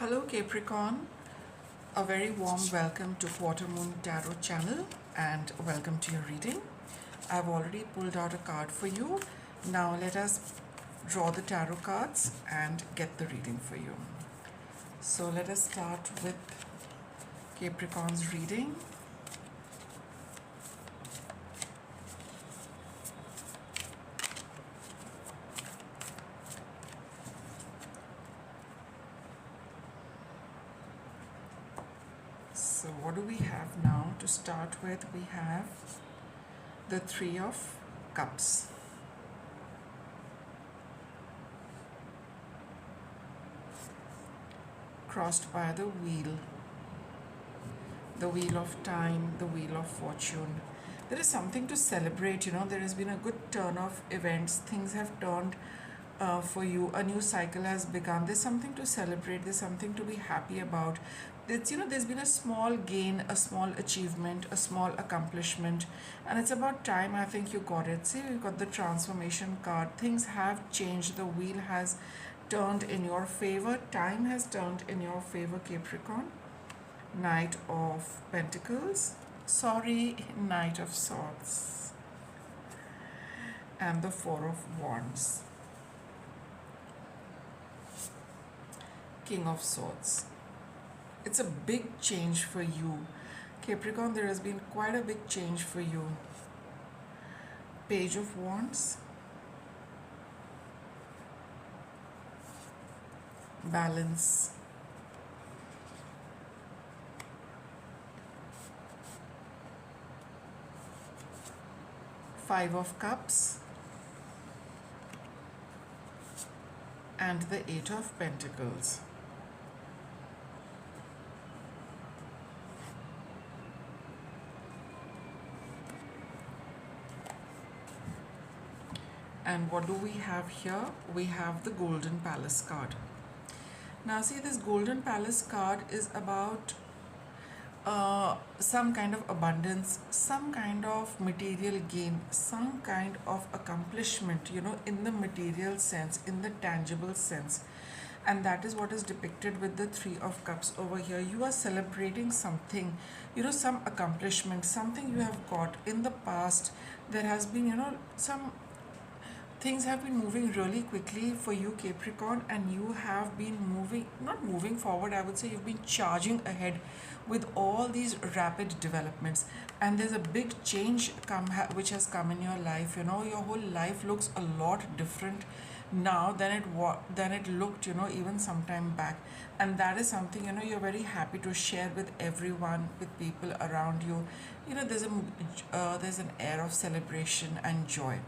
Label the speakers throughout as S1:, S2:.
S1: Hello Capricorn, a very warm welcome to Quarter Moon Tarot channel and welcome to your reading. I've already pulled out a card for you. Now let us draw the tarot cards and get the reading for you. So let us start with Capricorn's reading. So what do we have now? To start with, we have the Three of Cups. Crossed by the Wheel of Time, the Wheel of Fortune. There is something to celebrate, there has been a good turn of events. Things have turned for you. A new cycle has begun. There's something to celebrate. There's something to be happy about. There's been a small gain, a small achievement, a small accomplishment, and it's about time. I think you got it. See, we've got the transformation card. Things have changed. The wheel has turned in your favor. Time has turned in your favor, Capricorn. Knight of Pentacles. Knight of Swords. And the Four of Wands. King of Swords. It's a big change for you, Capricorn. There has been quite a big change for you. Page of Wands. Balance. Five of Cups. And the Eight of Pentacles. And what do we have here? We have the Golden Palace card. Now see, this Golden Palace card is about some kind of abundance, some kind of material gain, some kind of accomplishment, in the material sense, in the tangible sense. And that is what is depicted with the Three of Cups over here. You are celebrating something, some accomplishment, something you have got in the past. There has been, some things have been moving really quickly for you, Capricorn, and you have been not moving forward, I would say you've been charging ahead with all these rapid developments. And there's a big change which has come in your life. Your whole life looks a lot different now than it looked, even some time back. And that is something, you're very happy to share with everyone, with people around you. There's an air of celebration and joy.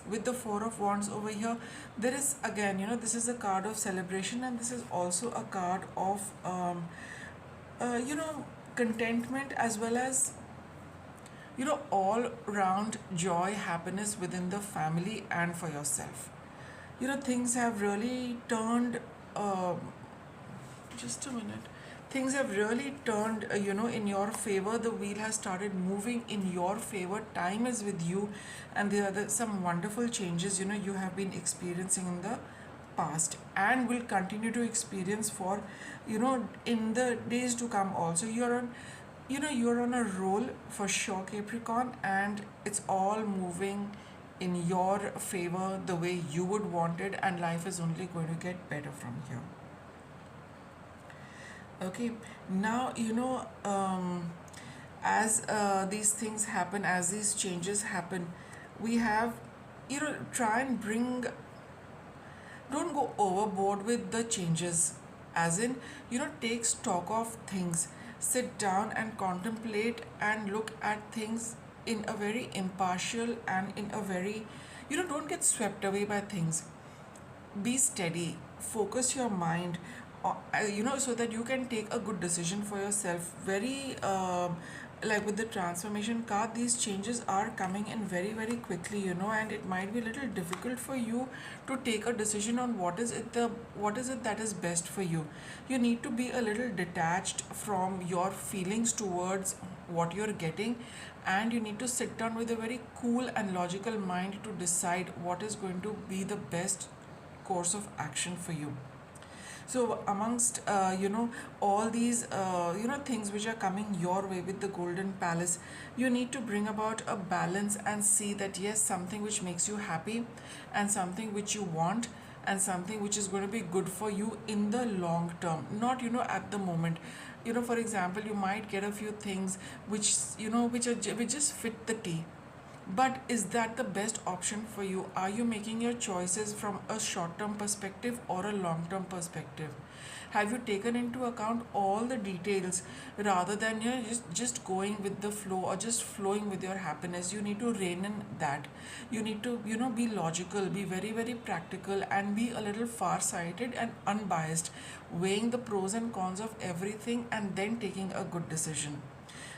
S1: With the Four of Wands over here, there is again, this is a card of celebration, and this is also a card of contentment, as well as all round joy, happiness within the family and for yourself. Things have really turned just a minute. Things have really turned, in your favor. The wheel has started moving in your favor. Time is with you, and there are some wonderful changes, you have been experiencing in the past and will continue to experience for, in the days to come also. You're on a roll for sure, Capricorn, and it's all moving in your favor the way you would want it, and life is only going to get better from here. Okay, now as these things happen, as these changes happen, we have, try and don't go overboard with the changes, as in, take stock of things. Sit down and contemplate and look at things in a very impartial and in a very, don't get swept away by things. Be steady, focus your mind, so that you can take a good decision for yourself. Very like with the transformation card, these changes are coming in very, very quickly, and it might be a little difficult for you to take a decision on what is it that is best for you. You need to be a little detached from your feelings towards what you're getting, and you need to sit down with a very cool and logical mind to decide what is going to be the best course of action for you. So amongst all these things which are coming your way with the golden palace, you need to bring about a balance and see that yes, something which makes you happy and something which you want and something which is going to be good for you in the long term, not at the moment. For example, you might get a few things which which just fit the tea, but is that the best option for you? Are you making your choices from a short term perspective or a long term perspective? Have you taken into account all the details rather than just going with the flow or just flowing with your happiness? You need to rein in that. You need to be logical, be very very practical, and be a little far sighted and unbiased, weighing the pros and cons of everything and then taking a good decision.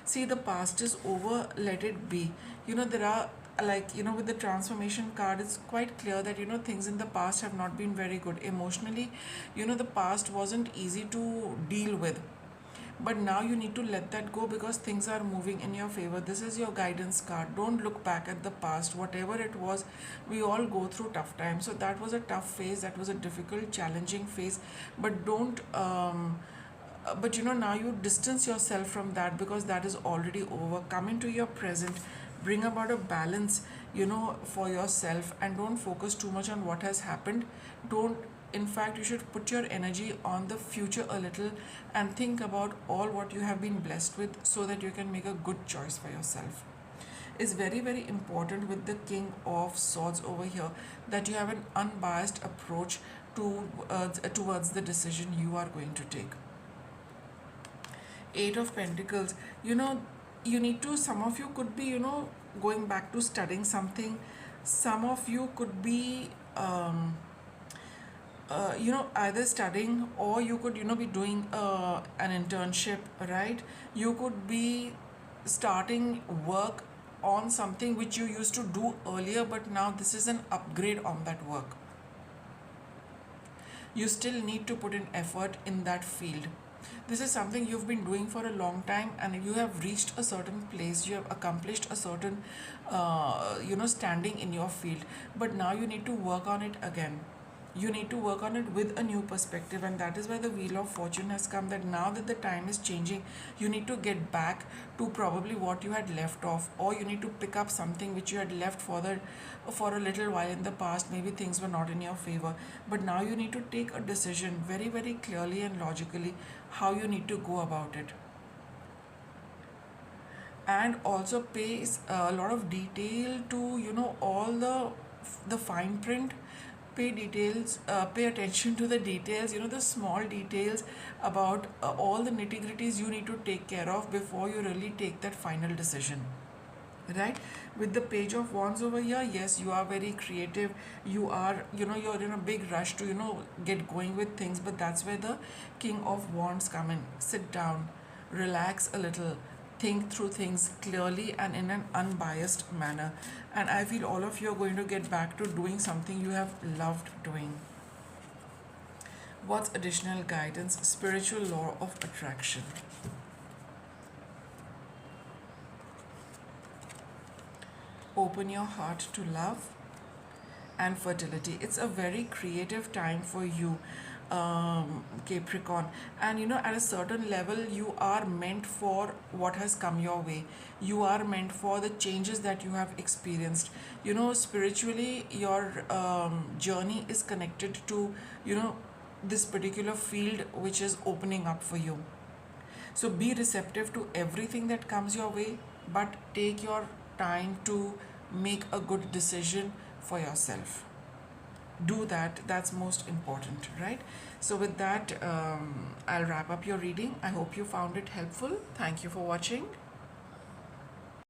S1: See, the past is over, let it be. There are, like, with the transformation card, it's quite clear that, things in the past have not been very good. Emotionally, the past wasn't easy to deal with. But now you need to let that go because things are moving in your favor. This is your guidance card. Don't look back at the past. Whatever it was, we all go through tough times. So that was a tough phase. That was a difficult, challenging phase. But don't but now you distance yourself from that because that is already over. Come into your present, bring about a balance for yourself, and don't focus too much on what has happened. Don't In fact, you should put your energy on the future a little and think about all what you have been blessed with so that you can make a good choice for yourself. It's very very important with the King of Swords over here that you have an unbiased approach towards the decision you are going to take. Eight of Pentacles, you need to, some of you could be, going back to studying something. Some of you could be, either studying, or you could, be doing an internship, right? You could be starting work on something which you used to do earlier, but now this is an upgrade on that work. You still need to put in effort in that field. This is something you've been doing for a long time and you have reached a certain place, you have accomplished a certain standing in your field, but now you need to work on it again. You need to work on it with a new perspective, and that is why the Wheel of Fortune has come, that now that the time is changing, you need to get back to probably what you had left off, or you need to pick up something which you had left for a little while in the past. Maybe things were not in your favor, but now you need to take a decision very very clearly and logically how you need to go about it. And also pay a lot of detail to all the fine print. Pay attention to the details, the small details about all the nitty-gritties you need to take care of before you really take that final decision, right? With the Page of Wands over here, yes, you are very creative. You are, you're in a big rush to get going with things, but that's where the King of Wands come in. Sit down, relax a little, think through things clearly and in an unbiased manner. And I feel all of you are going to get back to doing something you have loved doing. What's additional guidance? Spiritual law of attraction. Open your heart to love and fertility. It's a very creative time for you, Capricorn. And at a certain level, you are meant for what has come your way. You are meant for the changes that you have experienced. Spiritually, your journey is connected to, this particular field which is opening up for you. So be receptive to everything that comes your way, but take your time to make a good decision for yourself. Do that. That's most important, right? So with that, I'll wrap up your reading. I hope you found it helpful. Thank you for watching.